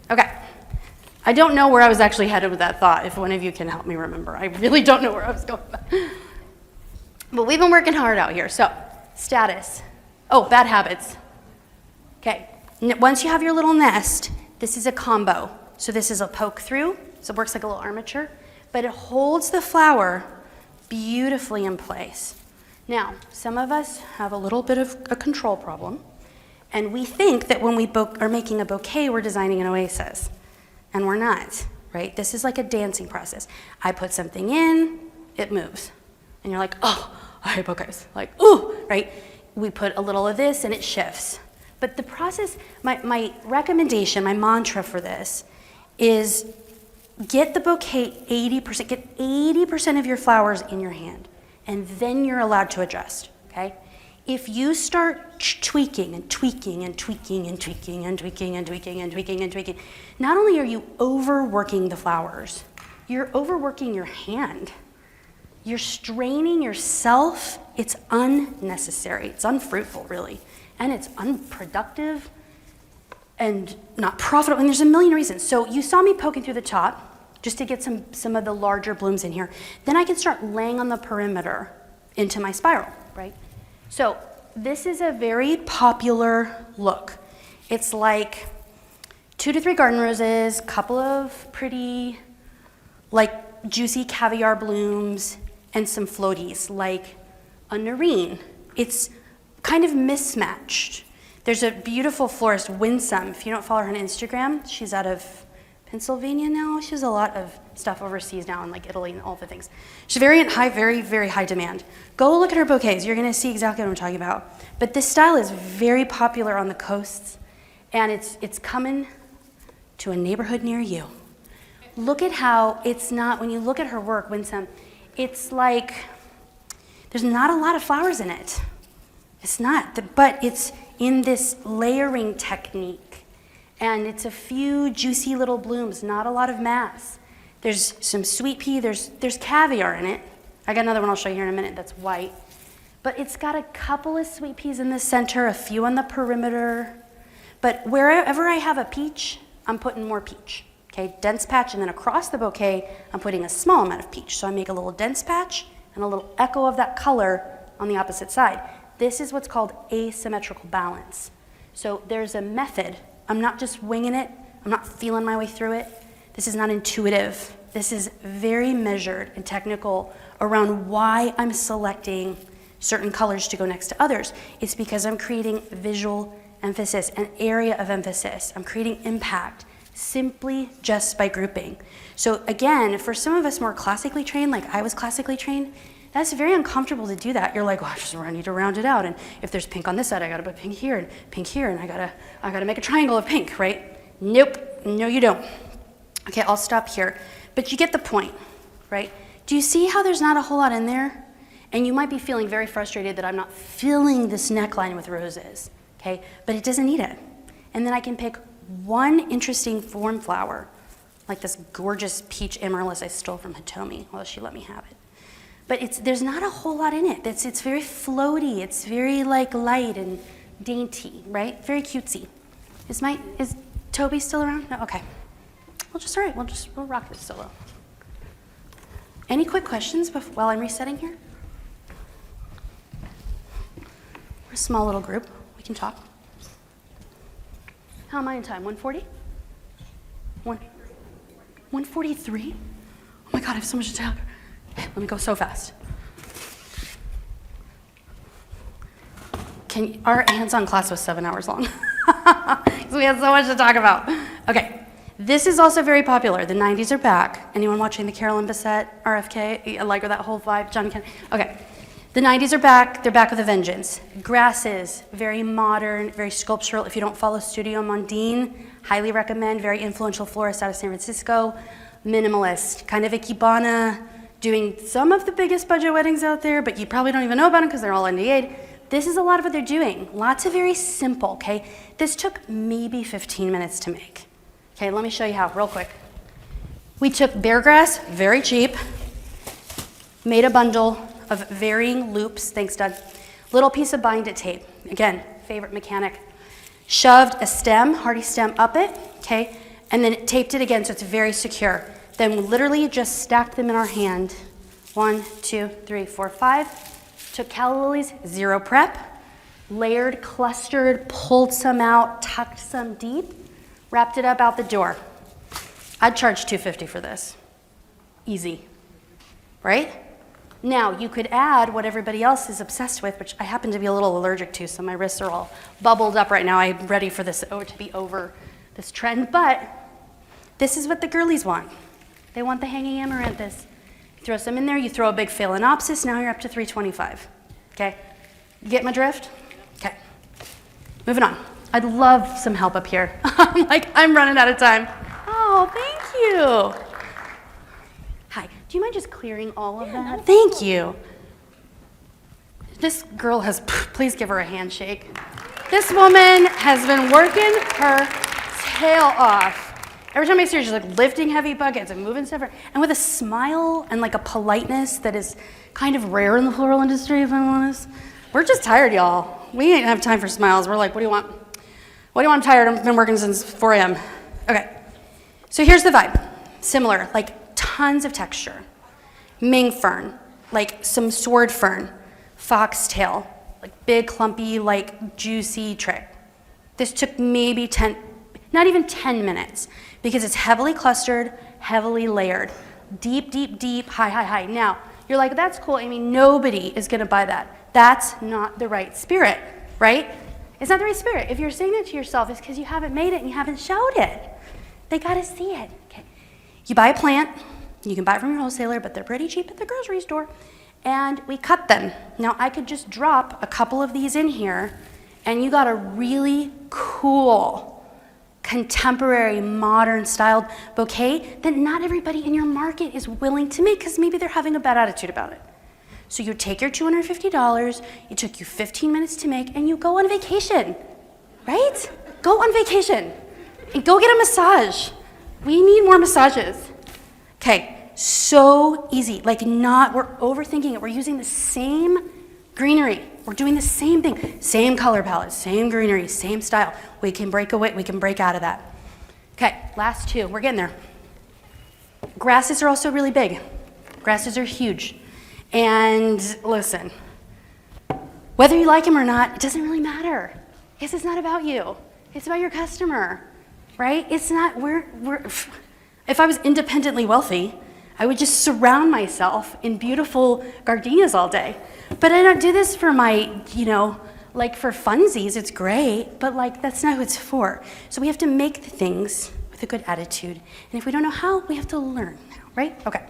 Okay. I don't know where I was actually headed with that thought, if one of you can help me remember. I really don't know where I was going. But we've been working hard out here. So, status. Oh, bad habits. Okay. Once you have your little nest, this is a combo. So this is a poke through, so it works like a little armature, but it holds the flower beautifully in place. Now, some of us have a little bit of a control problem, and we think that when we are making a bouquet, we're designing an oasis, and we're not, right? This is like a dancing process. I put something in, it moves, and you're like, oh, I hate bouquets. Like, ooh, right? We put a little of this, and it shifts. But the process, my recommendation, my mantra for this is get the bouquet 80%, get 80% of your flowers in your hand, and then you're allowed to adjust, okay? If you start tweaking and tweaking and tweaking and tweaking and tweaking and tweaking and tweaking and tweaking, not only are you overworking the flowers, you're overworking your hand. You're straining yourself. It's unnecessary. It's unfruitful, really. And it's unproductive and not profitable. And there's a million reasons. So you saw me poking through the top just to get some of the larger blooms in here. Then I can start laying on the perimeter into my spiral, right? So this is a very popular look. It's like 2 to 3 garden roses, couple of pretty, like juicy caviar blooms, and some floaties, like a nerine. It's kind of mismatched. There's a beautiful florist, Winsome. If you don't follow her on Instagram, she's out of Pennsylvania now. She has a lot of stuff overseas now in like Italy and all the things. She's very high demand. Go look at her bouquets. You're gonna see exactly what I'm talking about. But this style is very popular on the coasts, and it's coming to a neighborhood near you. Look at how it's not, when you look at her work, Winsome, it's like, there's not a lot of flowers in it. It's not, but it's in this layering technique. And it's a few juicy little blooms, not a lot of mass. There's some sweet pea, there's caviar in it. I got another one I'll show you here in a minute that's white. But it's got a couple of sweet peas in the center, a few on the perimeter. But wherever I have a peach, I'm putting more peach. Okay, dense patch, and then across the bouquet, I'm putting a small amount of peach. So I make a little dense patch and a little echo of that color on the opposite side. This is what's called asymmetrical balance. So there's a method. I'm not just winging it. I'm not feeling my way through it. This is not intuitive. This is very measured and technical around why I'm selecting certain colors to go next to others. It's because I'm creating visual emphasis, an area of emphasis. I'm creating impact simply just by grouping. So again, for some of us more classically trained, like I was classically trained, that's very uncomfortable to do that. You're like, well, I need to round it out, and if there's pink on this side, I gotta put pink here, and I gotta make a triangle of pink, right? Nope, no you don't. Okay, I'll stop here. But you get the point, right? Do you see how there's not a whole lot in there? And you might be feeling very frustrated that I'm not filling this neckline with roses, okay? But it doesn't need it. And then I can pick one interesting form flower, like this gorgeous peach amaryllis I stole from Hitomi. Well, she let me have it. But there's not a whole lot in it. It's very floaty. It's very like light and dainty, right? Very cutesy. Is Toby still around? No, okay. All right, we'll rock this solo. Any quick questions while I'm resetting here? We're a small little group. We can talk. How am I in time? 140? 143? Oh my God, I have so much to tell. Let me go so fast. Our hands-on class was 7 hours long. Because we had so much to talk about. Okay, this is also very popular. The 90s are back. Anyone watching the Carolyn Bessette, RFK? Like that whole vibe, Johnny Kennedy? Okay, the 90s are back. They're back with a vengeance. Grasses, very modern, very sculptural. If you don't follow Studio Mondine, highly recommend. Very influential florist out of San Francisco. Minimalist, kind of Ikebana, doing some of the biggest budget weddings out there, but you probably don't even know about them because they're all NDA'd. This is a lot of what they're doing. Lots of very simple, okay? This took maybe 15 minutes to make. Okay, let me show you how, real quick. We took bear grass, very cheap, made a bundle of varying loops, thanks Doug, little piece of bind-it tape, again, favorite mechanic, shoved a stem, hardy stem up it, okay, and then taped it again so it's very secure. Then we literally just stacked them in our hand. 1, 2, 3, 4, 5. Took calla lilies, 0 prep, layered, clustered, pulled some out, tucked some deep, wrapped it up out the door. I'd charge $250 for this. Easy, right? Now, you could add what everybody else is obsessed with, which I happen to be a little allergic to, so my wrists are all bubbled up right now. I'm ready for this to be over, this trend, but this is what the girlies want. They want the hanging amaranthus. You throw some in there, you throw a big phalaenopsis, now you're up to 325, okay? You get my drift? Okay, moving on. I'd love some help up here. I'm running out of time. Oh, thank you. Hi, do you mind just clearing all of that? Thank you. This girl please give her a handshake. This woman has been working her tail off. Every time I see her, she's like lifting heavy buckets and moving stuff, and with a smile and like a politeness that is kind of rare in the floral industry, if I'm honest. We're just tired, y'all. We ain't have time for smiles. We're like, what do you want? What do you want? I'm tired. I've been working since 4 a.m. Okay, so here's the vibe. Similar, like tons of texture. Ming fern, like some sword fern, foxtail, like big, clumpy, like juicy trick. This took maybe not even 10 minutes, because it's heavily clustered, heavily layered. Deep, deep, deep, high, high, high. Now, you're like, that's cool, Amy, nobody is gonna buy that. That's not the right spirit, right? It's not the right spirit. If you're saying that to yourself, it's because you haven't made it and you haven't showed it. They gotta see it, okay? You buy a plant, you can buy it from your wholesaler, but they're pretty cheap at the grocery store, and we cut them. Now, I could just drop a couple of these in here, and you got a really cool, contemporary, modern styled bouquet that not everybody in your market is willing to make because maybe they're having a bad attitude about it. So you take your $250, it took you 15 minutes to make, and you go on vacation, right? Go on vacation and go get a massage. We need more massages. Okay, so easy. Like we're overthinking it. We're using the same greenery. We're doing the same thing, same color palette, same greenery, same style. We can break out of that. Okay, last 2, we're getting there. Grasses are also really big. Grasses are huge. And listen, whether you like them or not, it doesn't really matter. Because it's not about you. It's about your customer, right? It's not, if I was independently wealthy, I would just surround myself in beautiful gardenias all day. But I don't do this for my, like for funsies, it's great, but like that's not who it's for. So we have to make the things with a good attitude. And if we don't know how, we have to learn how, right? Okay,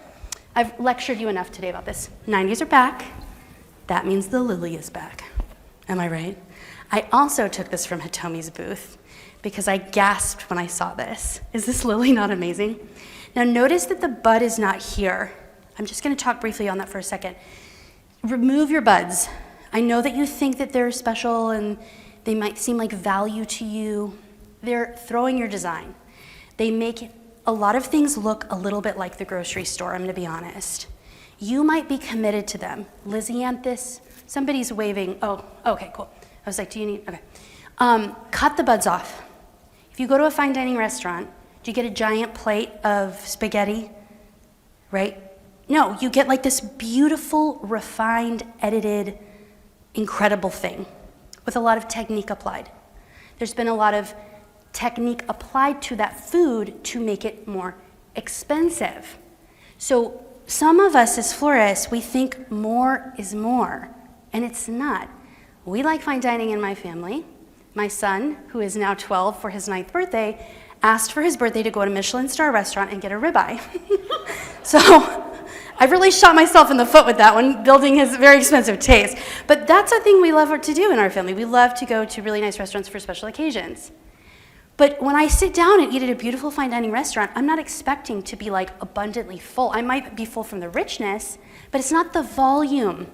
I've lectured you enough today about this. 90s are back. That means the lily is back. Am I right? I also took this from Hitomi's booth because I gasped when I saw this. Is this lily not amazing? Now notice that the bud is not here. I'm just gonna talk briefly on that for a second. Remove your buds. I know that you think that they're special and they might seem like value to you. They're throwing your design. They make a lot of things look a little bit like the grocery store, I'm gonna be honest. you might be committed to them. Lysianthus, somebody's waving. Oh, okay, cool. I was like, do you need, okay. Cut the buds off. If you go to a fine dining restaurant, do you get a giant plate of spaghetti, right? No, you get like this beautiful, refined, edited, incredible thing with a lot of technique applied. There's been a lot of technique applied to that food to make it more expensive. So some of us as florists, we think more is more, and it's not. We like fine dining in my family. My son, who is now 12 for his 9th birthday, asked for his birthday to go to a Michelin star restaurant and get a ribeye. So I've really shot myself in the foot with that one, building his very expensive taste. But that's a thing we love to do in our family. We love to go to really nice restaurants for special occasions. But when I sit down and eat at a beautiful fine dining restaurant, I'm not expecting to be like abundantly full. I might be full from the richness, but it's not the volume.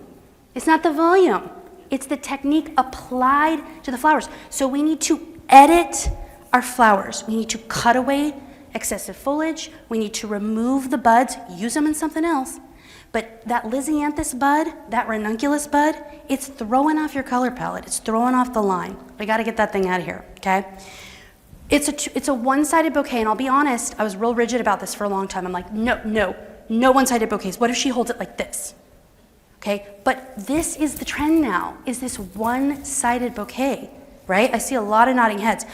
It's not the volume. It's the technique applied to the flowers. So we need to edit our flowers. We need to cut away excessive foliage. We need to remove the buds, use them in something else. But that Lysianthus bud, that ranunculus bud, it's throwing off your color palette. It's throwing off the line. We got to get that thing out of here, okay? It's a one-sided bouquet, and I'll be honest, I was real rigid about this for a long time. I'm like, no one-sided bouquets. What if she holds it like this? Okay, but this is the trend now, is this one-sided bouquet, right? I see a lot of nodding heads.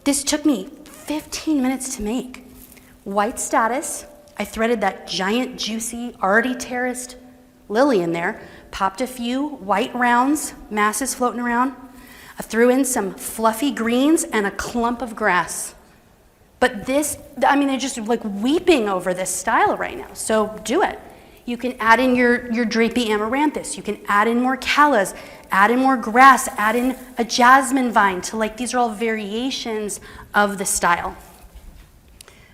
This took me 15 minutes to make. White statice, I threaded that giant, juicy, already terraced lily in there, popped a few white rounds, masses floating around. I threw in some fluffy greens and a clump of grass. But this, I mean, they're just like weeping over this style right now, so do it. You can add in your drapey amaranthus. You can add in more callas, add in more grass, add in a jasmine vine to like, these are all variations of the style.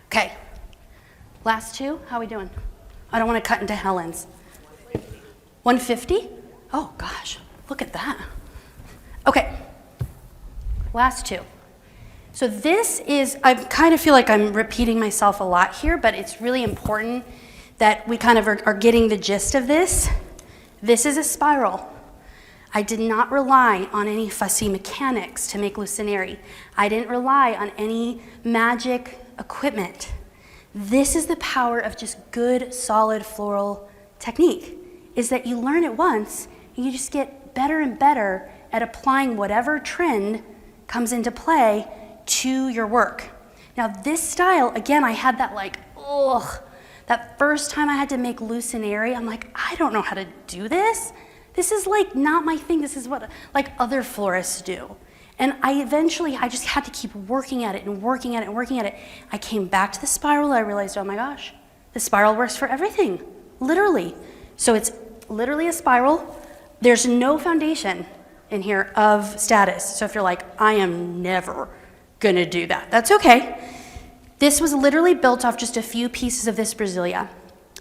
Okay, last two, how are we doing? I don't want to cut into Helen's. 150? Oh gosh, look at that. Okay, last two. So this is, I kind of feel like I'm repeating myself a lot here, but it's really important that we kind of are getting the gist of this. This is a spiral. I did not rely on any fussy mechanics to make Lucinary. I didn't rely on any magic equipment. This is the power of just good, solid floral technique, is that you learn it once, and you just get better and better at applying whatever trend comes into play to your work. Now this style, again, I had that like, ugh, that first time I had to make Lucinary, I'm like, I don't know how to do this. This is like not my thing. This is what like other florists do. And I just had to keep working at it and working at it and working at it. I came back to the spiral. I realized, oh my gosh, the spiral works for everything, literally. So it's literally a spiral. There's no foundation in here of status. So if you're like, I am never gonna do that, that's okay. This was literally built off just a few pieces of this Brasilia.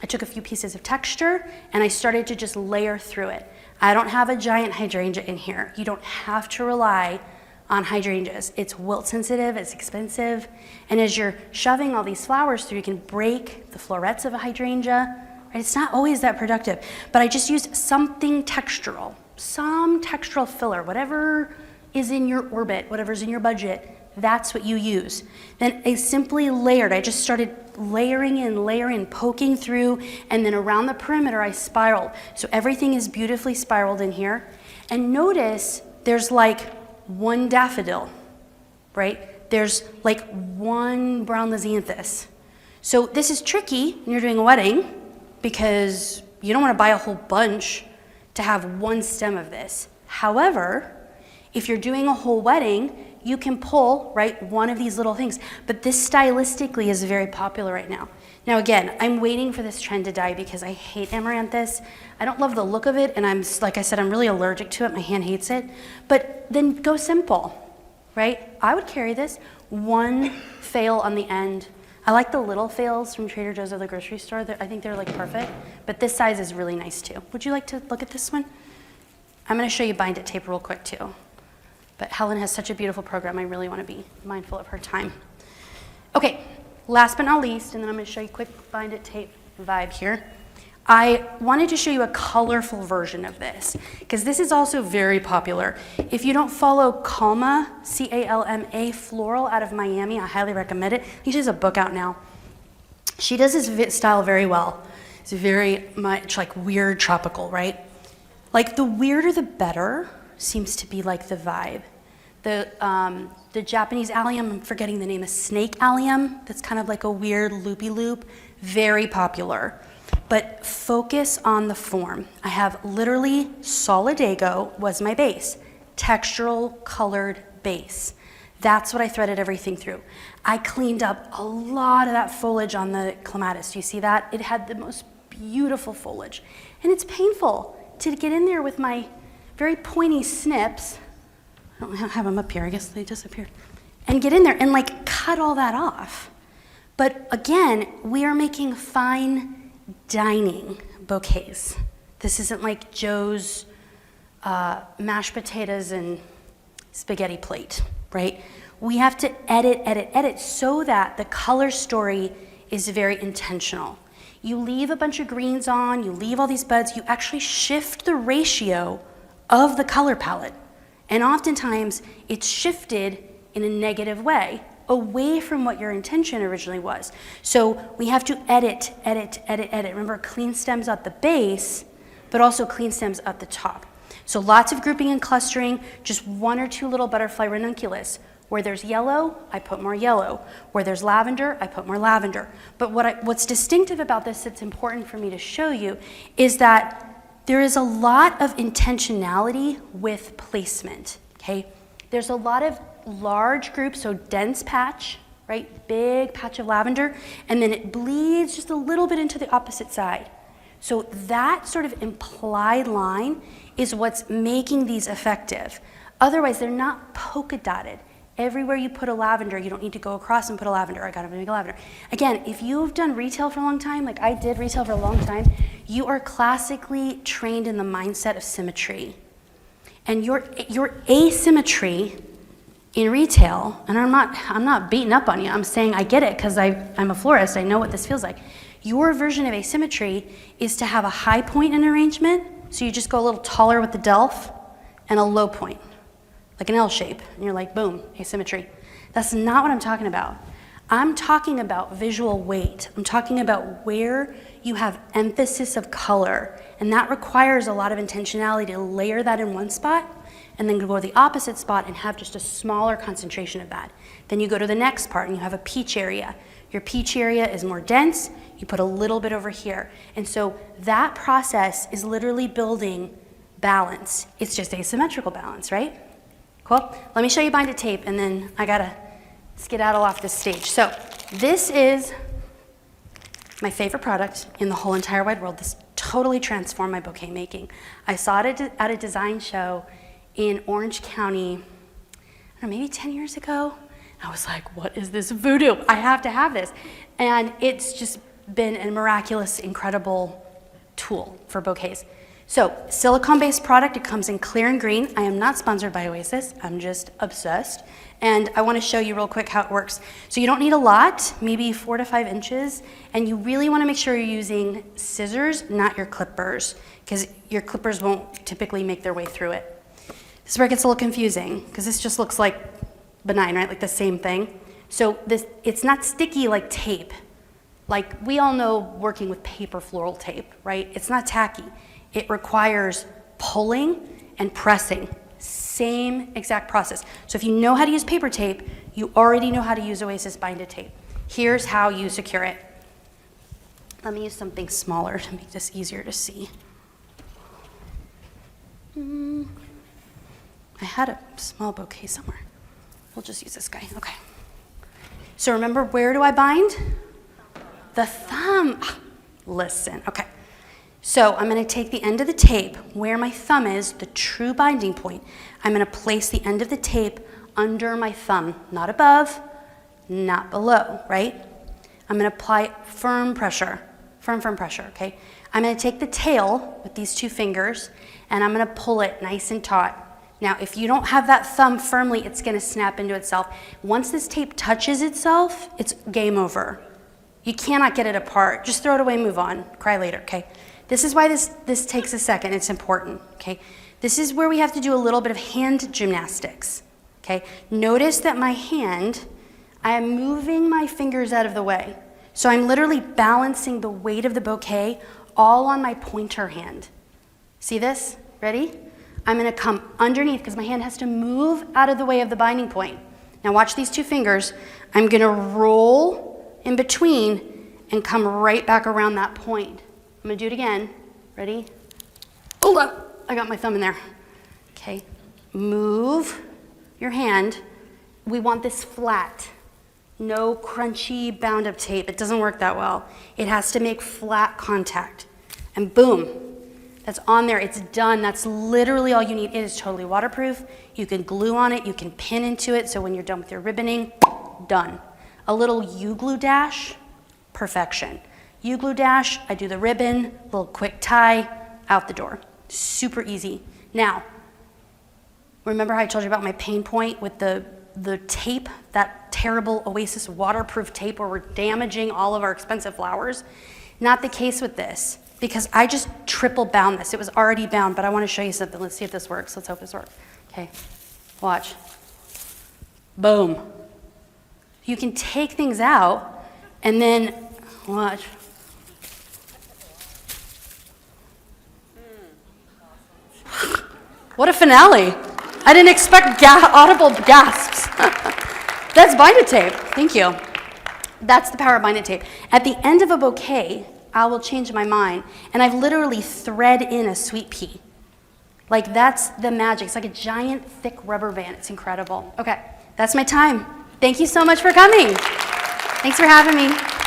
I took a few pieces of texture and I started to just layer through it. I don't have a giant hydrangea in here. You don't have to rely on hydrangeas. It's wilt sensitive, it's expensive, and as you're shoving all these flowers through, you can break the florets of a hydrangea. Right? It's not always that productive, but I just used something textural, some textural filler, whatever is in your orbit, whatever's in your budget, that's what you use. Then I simply layered. I just started layering, poking through, and then around the perimeter I spiraled. So everything is beautifully spiraled in here. And notice there's like one daffodil, right? There's like one brown lysianthus. So this is tricky when you're doing a wedding because you don't want to buy a whole bunch to have one stem of this. However, if you're doing a whole wedding, you can pull, right, one of these little things. But this stylistically is very popular right now. Now again, I'm waiting for this trend to die because I hate amaranthus. I don't love the look of it, and like I said, I'm really allergic to it. My hand hates it. But then go simple, right? I would carry this, one fail on the end. I like the little fails from Trader Joe's or the grocery store. I think they're like perfect, but this size is really nice too. Would you like to look at this one? I'm gonna show you bind it tape real quick too. But Helen has such a beautiful program, I really want to be mindful of her time. Okay, last but not least, and then I'm going to show you a quick bind it tape vibe here. I wanted to show you a colorful version of this, because this is also very popular. If you don't follow Calma, C-A-L-M-A, Floral out of Miami, I highly recommend it. I think she has a book out now. She does this style very well. It's very much like weird tropical, right? Like the weirder the better seems to be like the vibe. The Japanese allium, I'm forgetting the name, a snake allium, that's kind of like a weird loopy-loop, very popular. But focus on the form. I have literally Solidago was my base, textural colored base. That's what I threaded everything through. I cleaned up a lot of that foliage on the clematis. Do you see that? It had the most beautiful foliage. And it's painful to get in there with my very pointy snips. I don't have them up here, I guess they disappeared. And get in there and like cut all that off. But again, we are making fine dining bouquets. This isn't like Joe's mashed potatoes and spaghetti plate, right? We have to edit so that the color story is very intentional. You leave a bunch of greens on, you leave all these buds, you actually shift the ratio of the color palette. And oftentimes it's shifted in a negative way, away from what your intention originally was. So we have to edit. Remember, clean stems at the base, but also clean stems at the top. So lots of grouping and clustering, just one or two little butterfly ranunculus. Where there's yellow, I put more yellow. Where there's lavender, I put more lavender. But what's distinctive about this that's important for me to show you is that there is a lot of intentionality with placement, okay? There's a lot of large groups, so dense patch, right? Big patch of lavender, and then it bleeds just a little bit into the opposite side. So that sort of implied line is what's making these effective. Otherwise, they're not polka dotted. Everywhere you put a lavender, you don't need to go across and put a lavender. I gotta make a lavender. Again, if you've done retail for a long time, like I did retail for a long time, you are classically trained in the mindset of symmetry. And your asymmetry in retail, and I'm not beating up on you, I'm saying I get it because I'm a florist, I know what this feels like. Your version of asymmetry is to have a high point in arrangement, so you just go a little taller with the delf, and a low point, like an L shape, and you're like, boom, asymmetry. That's not what I'm talking about. I'm talking about visual weight. I'm talking about where you have emphasis of color, and that requires a lot of intentionality to layer that in one spot, and then go to the opposite spot and have just a smaller concentration of that. Then you go to the next part and you have a peach area. Your peach area is more dense, you put a little bit over here. And so that process is literally building balance. It's just asymmetrical balance, right? Cool. Let me show you binded tape and then I gotta skedaddle off this stage. So this is my favorite product in the whole entire wide world. This totally transformed my bouquet making. I saw it at a design show in Orange County, I don't know, maybe 10 years ago. I was like, what is this voodoo? I have to have this. And it's just been a miraculous, incredible tool for bouquets. So, silicone-based product, it comes in clear and green. I am not sponsored by Oasis, I'm just obsessed. And I wanna show you real quick how it works. So you don't need a lot, maybe 4 to 5 inches, and you really wanna make sure you're using scissors, not your clippers, because your clippers won't typically make their way through it. This is where it gets a little confusing, because this just looks like benign, right? Like the same thing. So it's not sticky like tape. Like we all know working with paper floral tape, right? It's not tacky. It requires pulling and pressing. Same exact process. So if you know how to use paper tape, you already know how to use Oasis binded tape. Here's how you secure it. Let me use something smaller to make this easier to see. I had a small bouquet somewhere. We'll just use this guy, okay. So remember, where do I bind? The thumb. Listen, okay. So I'm gonna take the end of the tape, where my thumb is, the true binding point. I'm gonna place the end of the tape under my thumb, not above, not below, right? I'm gonna apply firm pressure, firm pressure, okay? I'm gonna take the tail with these 2 fingers, and I'm gonna pull it nice and taut. Now, if you don't have that thumb firmly, it's gonna snap into itself. Once this tape touches itself, it's game over. You cannot get it apart. Just throw it away, move on, cry later, okay? This is why this takes a second. It's important, okay? This is where we have to do a little bit of hand gymnastics, okay? Notice that my hand, I am moving my fingers out of the way. So I'm literally balancing the weight of the bouquet all on my pointer hand. See this? Ready? I'm gonna come underneath because my hand has to move out of the way of the binding point. Now watch these two fingers. I'm gonna roll in between and come right back around that point. I'm gonna do it again. Ready? Hold up, I got my thumb in there. Okay, move your hand. We want this flat. No crunchy bound up tape. It doesn't work that well. It has to make flat contact. And boom, that's on there, it's done. That's literally all you need. It is totally waterproof. You can glue on it, you can pin into it, so when you're done with your ribboning, done. A little U-glue dash, perfection. U-glue dash, I do the ribbon, little quick tie, out the door. Super easy. Now, remember how I told you about my pain point with the tape, that terrible Oasis waterproof tape where we're damaging all of our expensive flowers? Not the case with this, because I just triple bound this. It was already bound, but I want to show you something. Let's see if this works. Let's hope this works. Okay, watch. Boom. You can take things out and then, watch. What a finale. I didn't expect audible gasps. That's bind-it tape. Thank you. That's the power of bind-it tape. At the end of a bouquet, I will change my mind, and I've literally thread in a sweet pea. Like, that's the magic. It's like a giant, thick rubber band. It's incredible. Okay, that's my time. Thank you so much for coming. Thanks for having me.